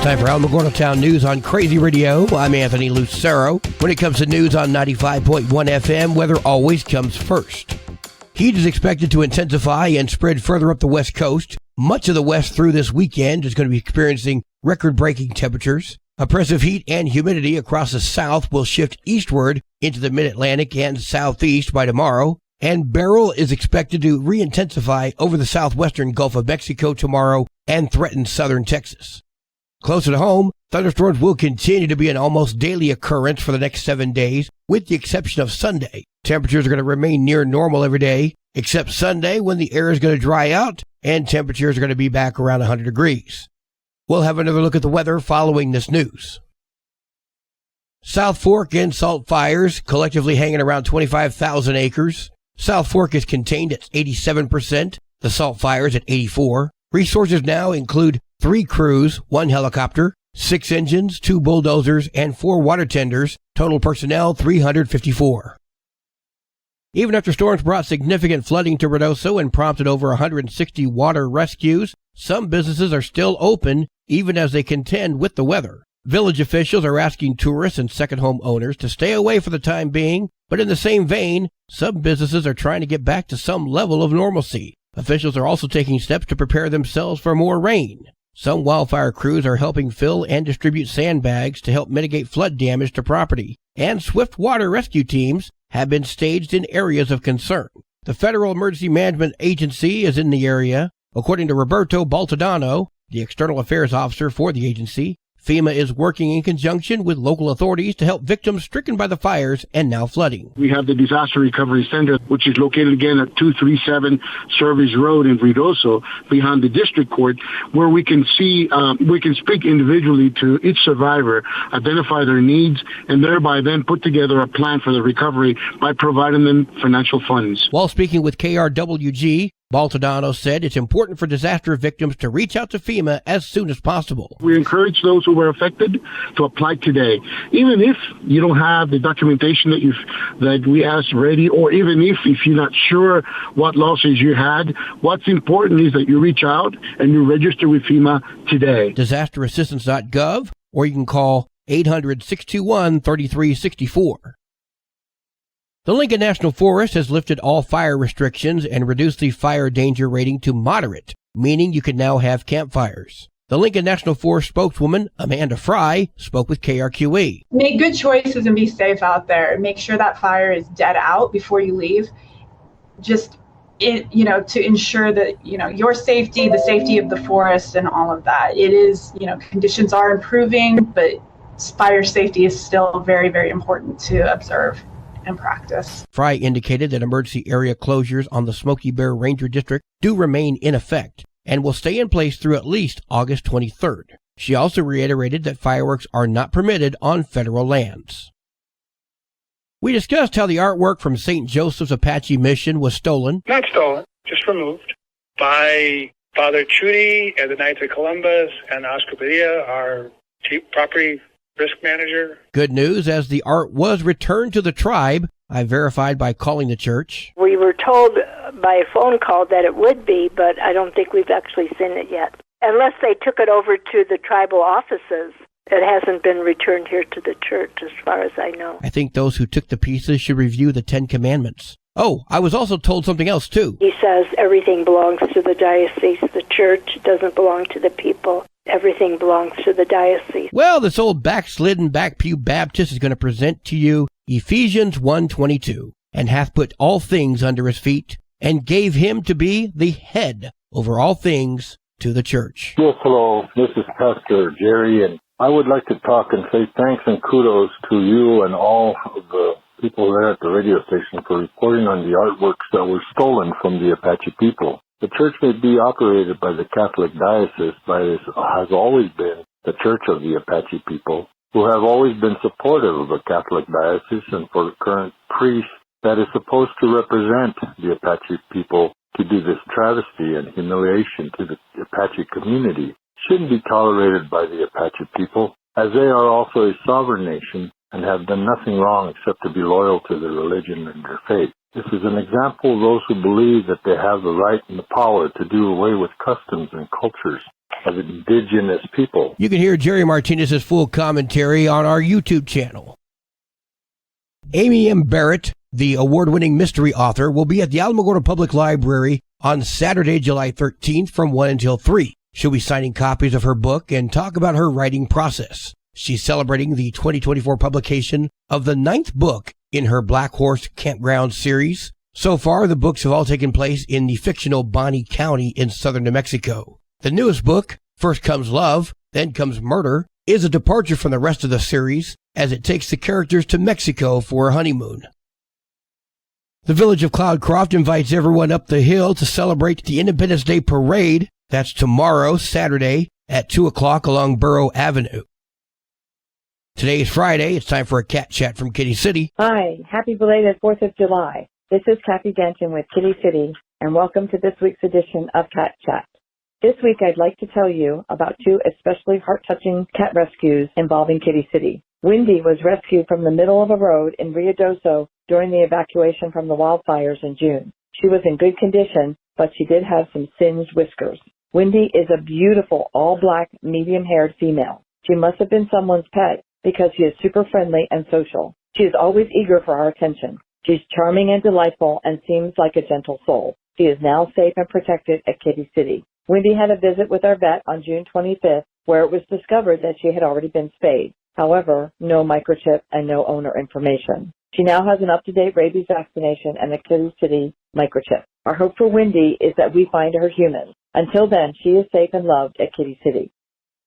Time for Alamogordo Town News on Crazy Radio. I'm Anthony Lucero. When it comes to news on 95.1 FM, weather always comes first. Heat is expected to intensify and spread further up the west coast. Much of the west through this weekend is going to be experiencing record-breaking temperatures. Oppressive heat and humidity across the south will shift eastward into the mid-Atlantic and southeast by tomorrow. And Beryl is expected to re-intensify over the southwestern Gulf of Mexico tomorrow and threaten southern Texas. Closer to home, thunderstorms will continue to be an almost daily occurrence for the next 7 days, with the exception of Sunday. Temperatures are going to remain near normal every day, except Sunday when the air is going to dry out and temperatures are going to be back around 100 degrees. We'll have another look at the weather following this news. South Fork and Salt fires collectively hanging around 25,000 acres. South Fork is contained at 87%, the Salt fires at 84%. Resources now include 3 crews, 1 helicopter, 6 engines, 2 bulldozers, and 4 water tenders. Total personnel, 354. Even after storms brought significant flooding to Ruidoso and prompted over 160 water rescues, some businesses are still open even as they contend with the weather. Village officials are asking tourists and second home owners to stay away for the time being, but in the same vein, some businesses are trying to get back to some level of normalcy. Officials are also taking steps to prepare themselves for more rain. Some wildfire crews are helping fill and distribute sandbags to help mitigate flood damage to property, and swift water rescue teams have been staged in areas of concern. The Federal Emergency Management Agency is in the area. According to Roberto Baltodano, the External Affairs Officer for the agency, FEMA is working in conjunction with local authorities to help victims stricken by the fires and now flooding. We have the Disaster Recovery Center, which is located again at 237 Service Road in Ruidoso, behind the district court, where we can speak individually to each survivor, identify their needs, and thereby then put together a plan for the recovery by providing them financial funds. While speaking with KRWG, Baltodano said it's important for disaster victims to reach out to FEMA as soon as possible. We encourage those who were affected to apply today. Even if you don't have the documentation that we asked ready, or even if you're not sure what losses you had, what's important is that you reach out and you register with FEMA today. Disasterassistance.gov, or you can call 800-621-3364. The Lincoln National Forest has lifted all fire restrictions and reduced the fire danger rating to moderate, meaning you can now have campfires. The Lincoln National Forest spokeswoman, Amanda Fry, spoke with KRQE. Make good choices and be safe out there. Make sure that fire is dead out before you leave. To ensure that, your safety, the safety of the forest and all of that. It is, conditions are improving, but fire safety is still very, very important to observe and practice. Fry indicated that emergency area closures on the Smoky Bear Ranger District do remain in effect and will stay in place through at least August 23rd. She also reiterated that fireworks are not permitted on federal lands. We discussed how the artwork from St. Joseph's Apache Mission was stolen. Not stolen, just removed by Father Chudy and the Knights of Columbus and Oscar Padilla, our chief property risk manager. Good news, as the art was returned to the tribe. I verified by calling the church. We were told by a phone call that it would be, but I don't think we've actually seen it yet. Unless they took it over to the tribal offices. It hasn't been returned here to the church as far as I know. I think those who took the pieces should review the 10 Commandments. Oh, I was also told something else too. He says everything belongs to the diocese. The church doesn't belong to the people. Everything belongs to the diocese. Well, this old backslidden back-pew Baptist is going to present to you Ephesians 1:22, and hath put all things under his feet, and gave him to be the head over all things to the church. Yes, hello. This is Pastor Jerry, and I would like to talk and say thanks and kudos to you and all of the people there at the radio station for reporting on the artworks that were stolen from the Apache people. The church may be operated by the Catholic diocese, but it has always been the church of the Apache people, who have always been supportive of the Catholic diocese and for the current priest that is supposed to represent the Apache people to do this travesty and humiliation to the Apache community shouldn't be tolerated by the Apache people, as they are also a sovereign nation and have done nothing wrong except to be loyal to their religion and their faith. This is an example of those who believe that they have the right and the power to do away with customs and cultures of indigenous people. You can hear Jerry Martinez's full commentary on our YouTube channel. Amy M. Barrett, the award-winning mystery author, will be at the Alamogordo Public Library on Saturday, July 13th from 1 until 3. She'll be signing copies of her book and talk about her writing process. She's celebrating the 2024 publication of the 9th book in her Black Horse Campground series. So far, the books have all taken place in the fictional Bonny County in southern New Mexico. The newest book, First Comes Love, Then Comes Murder, is a departure from the rest of the series as it takes the characters to Mexico for a honeymoon. The village of Cloudcroft invites everyone up the hill to celebrate the Independence Day Parade. That's tomorrow, Saturday, at 2 o'clock along Burrow Avenue. Today is Friday. It's time for a cat chat from Kitty City. Hi, happy belated 4th of July. This is Kathy Denton with Kitty City, and welcome to this week's edition of Cat Chat. This week I'd like to tell you about 2 especially heart-touching cat rescues involving Kitty City. Wendy was rescued from the middle of a road in Ruidoso during the evacuation from the wildfires in June. She was in good condition, but she did have some singed whiskers. Wendy is a beautiful, all-black, medium-haired female. She must have been someone's pet because she is super friendly and social. She is always eager for our attention. She's charming and delightful and seems like a gentle soul. She is now safe and protected at Kitty City. Wendy had a visit with our vet on June 25th, where it was discovered that she had already been spayed. However, no microchip and no owner information. She now has an up-to-date rabies vaccination and a Kitty City microchip. Our hope for Wendy is that we find her human. Until then, she is safe and loved at Kitty City.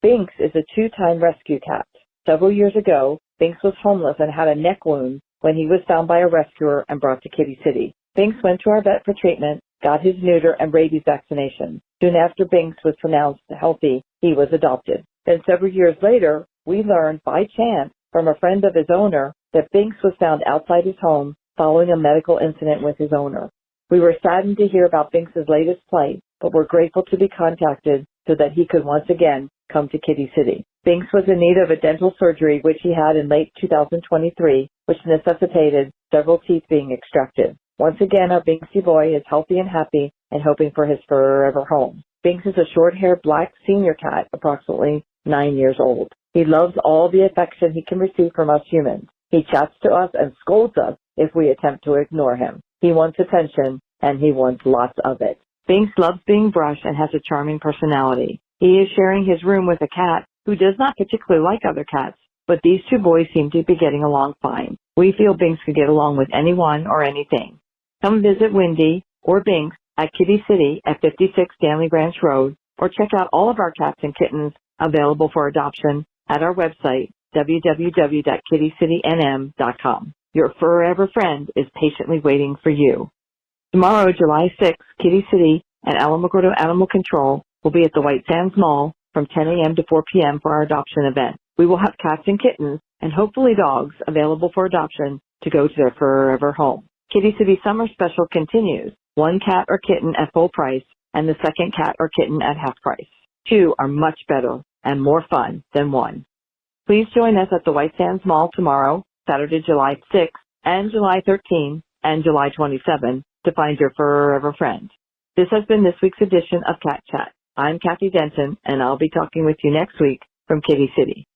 Binks is a 2-time rescue cat. Several years ago, Binks was homeless and had a neck wound when he was found by a rescuer and brought to Kitty City. Binks went to our vet for treatment, got his neuter and rabies vaccination. Soon after Binks was pronounced healthy, he was adopted. Then several years later, we learned by chance from a friend of his owner that Binks was found outside his home following a medical incident with his owner. We were saddened to hear about Binks' latest plight, but were grateful to be contacted so that he could once again come to Kitty City. Binks was in need of a dental surgery, which he had in late 2023, which necessitated several teeth being extracted. Once again, our Binksy boy is healthy and happy and hoping for his forever home. Binks is a short-haired black senior cat, approximately 9 years old. He loves all the affection he can receive from us humans. He chats to us and scolds us if we attempt to ignore him. He wants attention, and he wants lots of it. Binks loves being brushed and has a charming personality. He is sharing his room with a cat who does not particularly like other cats, but these 2 boys seem to be getting along fine. We feel Binks could get along with anyone or anything. Come visit Wendy or Binks at Kitty City at 56 Stanley Ranch Road, or check out all of our cats and kittens available for adoption at our website, www.kittycitynm.com. Your forever friend is patiently waiting for you. Tomorrow, July 6th, Kitty City and Alamogordo Animal Control will be at the White Sands Mall from 10 a.m. to 4 p.m. for our adoption event. We will have cats and kittens, and hopefully dogs, available for adoption to go to their forever home. Kitty City Summer Special continues. 1 cat or kitten at full price, and the second cat or kitten at half price. 2 are much better and more fun than 1. Please join us at the White Sands Mall tomorrow, Saturday, July 6th, and July 13th, and July 27th to find your forever friend. This has been this week's edition of Cat Chat. I'm Kathy Denton, and I'll be talking with you next week from Kitty City.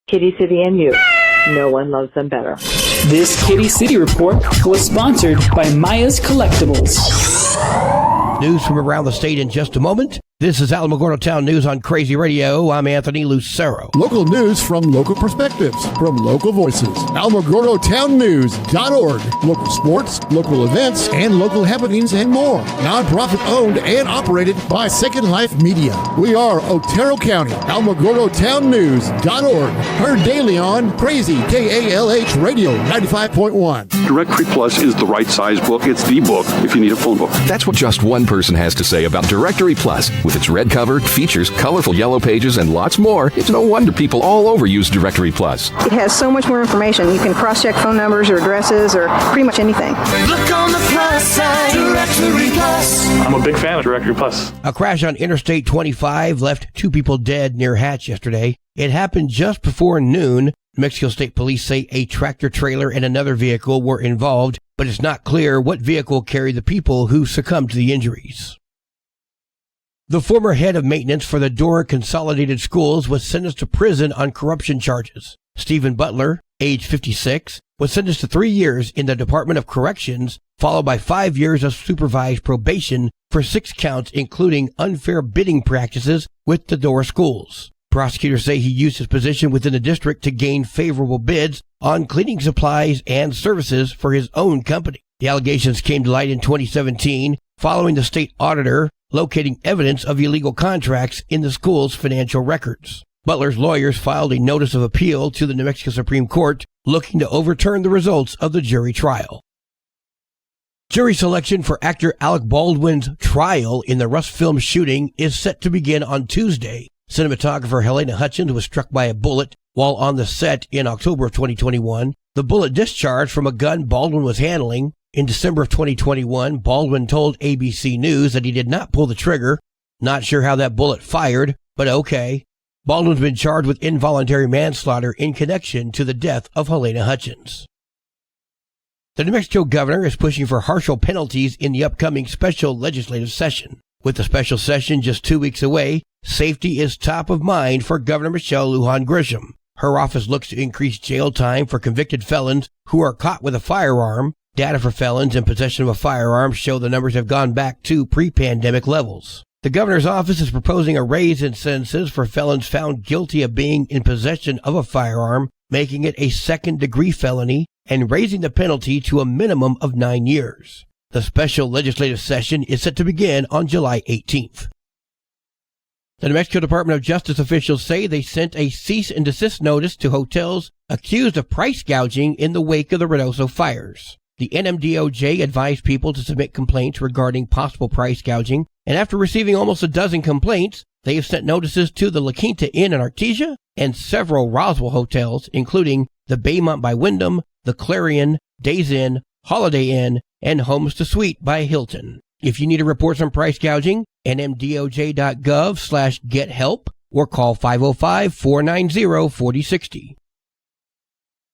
Kitty City and you. No one loves them better. This Kitty City report was sponsored by Maya's Collectibles. News from around the state in just a moment. This is Alamogordo Town News on Crazy Radio. I'm Anthony Lucero. Local news from local perspectives, from local voices. AlamogordoTownNews.org. Local sports, local events, and local happenings and more. Nonprofit owned and operated by Second Life Media. We are Otero County. AlamogordoTownNews.org. Heard daily on Crazy KALH Radio 95.1. Directory Plus is the right size book. It's the book if you need a phone book. That's what just one person has to say about Directory Plus. With its red cover, features, colorful yellow pages, and lots more, it's no wonder people all over use Directory Plus. It has so much more information. You can cross-check phone numbers or addresses or pretty much anything. Look on the plus side, Directory Plus. I'm a big fan of Directory Plus. A crash on Interstate 25 left 2 people dead near Hatch yesterday. It happened just before noon. Mexico State Police say a tractor trailer and another vehicle were involved, but it's not clear what vehicle carried the people who succumbed to the injuries. The former head of maintenance for the Dora Consolidated Schools was sentenced to prison on corruption charges. Stephen Butler, age 56, was sentenced to 3 years in the Department of Corrections, followed by 5 years of supervised probation for 6 counts, including unfair bidding practices with the Dora schools. Prosecutors say he used his position within the district to gain favorable bids on cleaning supplies and services for his own company. The allegations came to light in 2017 following the state auditor locating evidence of illegal contracts in the school's financial records. Butler's lawyers filed a notice of appeal to the New Mexico Supreme Court looking to overturn the results of the jury trial. Jury selection for actor Alec Baldwin's trial in the Rust film shooting is set to begin on Tuesday. Cinematographer Helena Hutchins was struck by a bullet while on the set in October of 2021. The bullet discharged from a gun Baldwin was handling. In December of 2021, Baldwin told ABC News that he did not pull the trigger. Not sure how that bullet fired, but okay. Baldwin's been charged with involuntary manslaughter in connection to the death of Helena Hutchins. The New Mexico governor is pushing for harsher penalties in the upcoming special legislative session. With the special session just 2 weeks away, safety is top of mind for Governor Michelle Lujan Grisham. Her office looks to increase jail time for convicted felons who are caught with a firearm. Data for felons in possession of a firearm show the numbers have gone back to pre-pandemic levels. The governor's office is proposing a raise in sentences for felons found guilty of being in possession of a firearm, making it a second-degree felony, and raising the penalty to a minimum of 9 years. The special legislative session is set to begin on July 18th. The New Mexico Department of Justice officials say they sent a cease and desist notice to hotels accused of price gouging in the wake of the Reynosa fires. The NMDOJ advised people to submit complaints regarding possible price gouging, and after receiving almost a dozen complaints, they have sent notices to the La Quinta Inn in Artesia and several Roswell hotels, including the Baymont by Wyndham, the Clarion, Days Inn, Holiday Inn, and Homes to Suite by Hilton. If you need to report some price gouging, nmdoj.gov/gethelp or call 505-490-4060.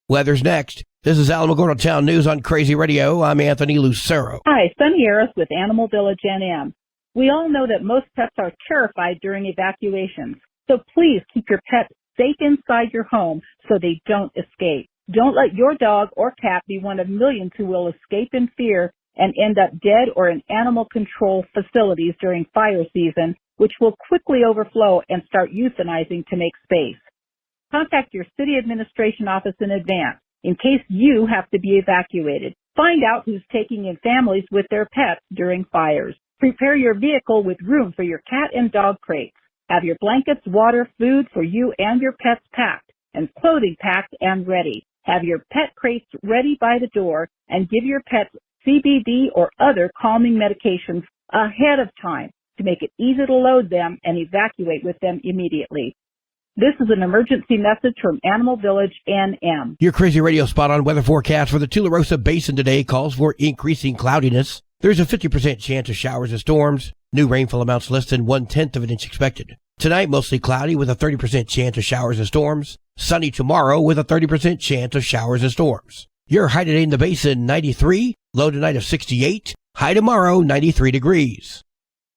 Weather's next. This is Alamogordo Town News on Crazy Radio. I'm Anthony Lucero. Hi, Sunny Harris with Animal Village NM. We all know that most pets are terrified during evacuations, so please keep your pets safe inside your home so they don't escape. Don't let your dog or cat be one of millions who will escape in fear and end up dead or in animal control facilities during fire season, which will quickly overflow and start euthanizing to make space. Contact your city administration office in advance in case you have to be evacuated. Find out who's taking in families with their pets during fires. Prepare your vehicle with room for your cat and dog crates. Have your blankets, water, food for you and your pets packed, and clothing packed and ready. Have your pet crates ready by the door, and give your pets CBD or other calming medications ahead of time to make it easy to load them and evacuate with them immediately. This is an emergency message from Animal Village NM. Your Crazy Radio spot-on weather forecast for the Tularosa Basin today calls for increasing cloudiness. There's a 50% chance of showers and storms. New rainfall amounts less than 1/10 of an inch expected. Tonight, mostly cloudy with a 30% chance of showers and storms. Sunny tomorrow with a 30% chance of showers and storms. Your high today in the basin, 93. Low tonight of 68. High tomorrow, 93 degrees.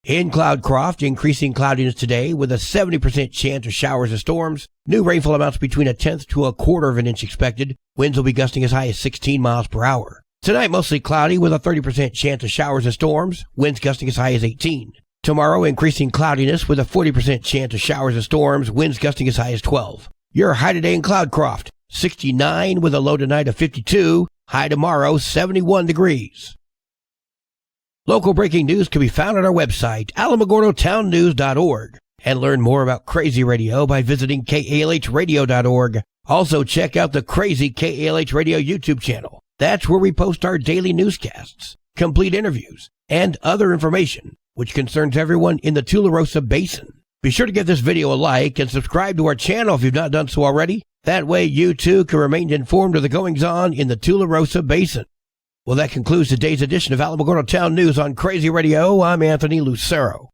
In Cloudcroft, increasing cloudiness today with a 70% chance of showers and storms. New rainfall amounts between 1/10 to 1/4 of an inch expected. Winds will be gusting as high as 16 miles per hour. Tonight, mostly cloudy with a 30% chance of showers and storms. Winds gusting as high as 18. Tomorrow, increasing cloudiness with a 40% chance of showers and storms. Winds gusting as high as 12. Your high today in Cloudcroft, 69 with a low tonight of 52. High tomorrow, 71 degrees. Local breaking news can be found on our website, alamogordotownnews.org, and learn more about Crazy Radio by visiting kalhradio.org. Also, check out the Crazy KALH Radio YouTube channel. That's where we post our daily newscasts, complete interviews, and other information which concerns everyone in the Tularosa Basin. Be sure to give this video a like and subscribe to our channel if you've not done so already. That way you too can remain informed of the goings-on in the Tularosa Basin. Well, that concludes today's edition of Alamogordo Town News on Crazy Radio. I'm Anthony Lucero.